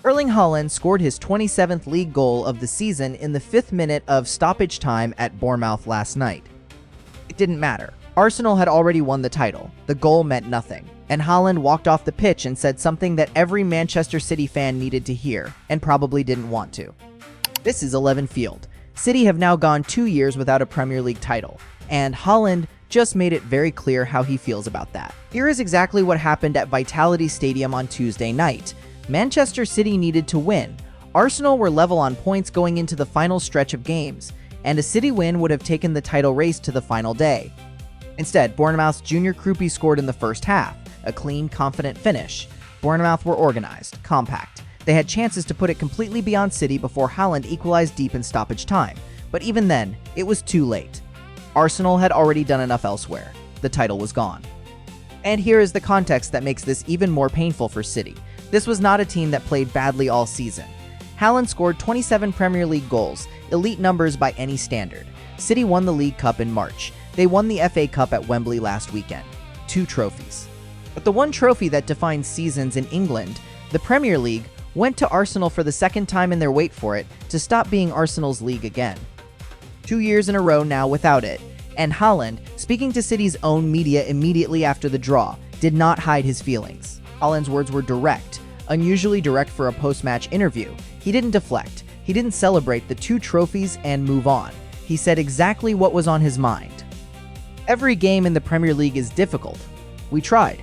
Erling Haaland scored his 27th league goal of the season in the 5th minute of stoppage time at Bournemouth last night. It didn't matter. Arsenal had already won the title. The goal meant nothing. And Haaland walked off the pitch and said something that every Manchester City fan needed to hear, and probably didn't want to. This is 11 Field. City have now gone 2 years without a Premier League title, and Haaland just made it very clear how he feels about that. Here is exactly what happened at Vitality Stadium on Tuesday night. Manchester City needed to win. Arsenal were level on points going into the final stretch of games, and a City win would have taken the title race to the final day. Instead, Bournemouth's Junior Krupi scored in the first half, a clean, confident finish. Bournemouth were organized, compact. They had chances to put it completely beyond City before Haaland equalized deep in stoppage time, but even then, it was too late. Arsenal had already done enough elsewhere. The title was gone. And here is the context that makes this even more painful for City. This was not a team that played badly all season. Haaland scored 27 Premier League goals, elite numbers by any standard. City won the League Cup in March. They won the FA Cup at Wembley last weekend. 2 trophies. But the one trophy that defines seasons in England, the Premier League, went to Arsenal for the second time in their wait for it to stop being Arsenal's league again. 2 years in a row now without it, and Haaland, speaking to City's own media immediately after the draw, did not hide his feelings. Haaland's words were direct, unusually direct for a post-match interview. He didn't deflect, he didn't celebrate the 2 trophies and move on. He said exactly what was on his mind. Every game in the Premier League is difficult. We tried.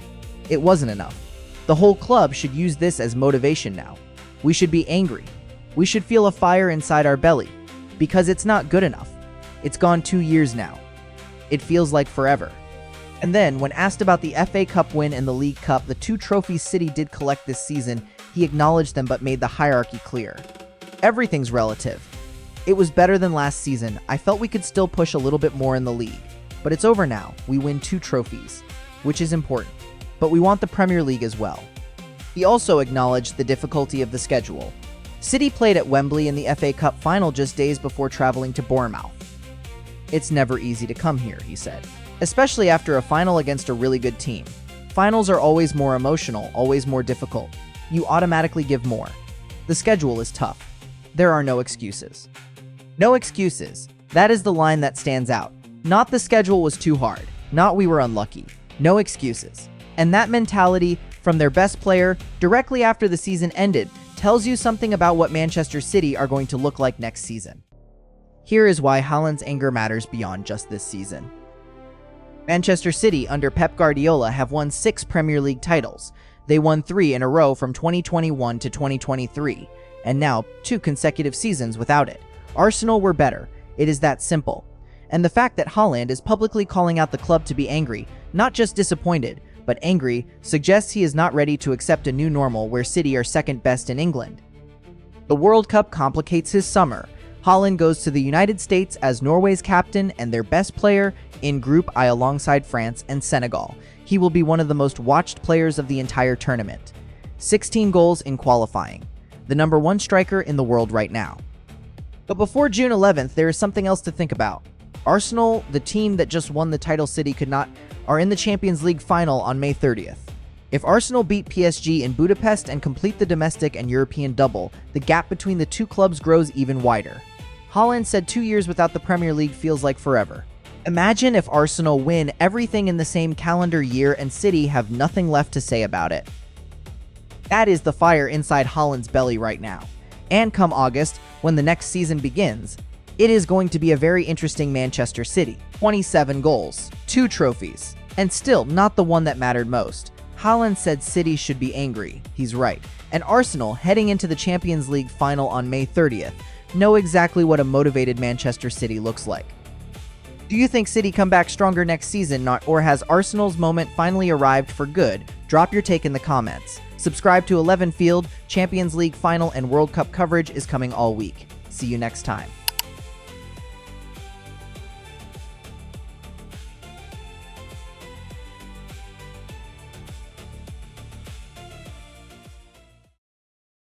It wasn't enough. The whole club should use this as motivation now. We should be angry. We should feel a fire inside our belly, because it's not good enough. It's gone 2 years now. It feels like forever. And then, when asked about the FA Cup win and the League Cup, the 2 trophies City did collect this season, he acknowledged them but made the hierarchy clear. Everything's relative. It was better than last season. I felt we could still push a little bit more in the league. But it's over now. We win 2 trophies, which is important. But we want the Premier League as well. He also acknowledged the difficulty of the schedule. City played at Wembley in the FA Cup final just days before traveling to Bournemouth. It's never easy to come here, he said, especially after a final against a really good team. Finals are always more emotional, always more difficult. You automatically give more. The schedule is tough. There are no excuses. No excuses. That is the line that stands out. Not the schedule was too hard. Not we were unlucky. No excuses. And that mentality from their best player directly after the season ended tells you something about what Manchester City are going to look like next season. Here is why Haaland's anger matters beyond just this season. Manchester City under Pep Guardiola have won 6 Premier League titles. They won 3 in a row from 2021 to 2023, and now 2 consecutive seasons without it. Arsenal were better. It is that simple. And the fact that Haaland is publicly calling out the club to be angry, not just disappointed, but angry, suggests he is not ready to accept a new normal where City are second best in England. The World Cup complicates his summer. Haaland goes to the United States as Norway's captain and their best player in Group I alongside France and Senegal. He will be one of the most watched players of the entire tournament. 16 goals in qualifying. The number 1 striker in the world right now. But before June 11th, there is something else to think about. Arsenal, the team that just won the title City are in the Champions League final on May 30th. If Arsenal beat PSG in Budapest and complete the domestic and European double, the gap between the 2 clubs grows even wider. Haaland said 2 years without the Premier League feels like forever. Imagine if Arsenal win everything in the same calendar year and City have nothing left to say about it. That is the fire inside Haaland's belly right now. And come August, when the next season begins, it is going to be a very interesting Manchester City. 27 goals, 2 trophies, and still not the one that mattered most. Haaland said City should be angry. He's right. And Arsenal, heading into the Champions League final on May 30th, know exactly what a motivated Manchester City looks like. Do you think City come back stronger next season, or has Arsenal's moment finally arrived for good? Drop your take in the comments. Subscribe to 11 Field. Champions League final and World Cup coverage is coming all week. See you next time.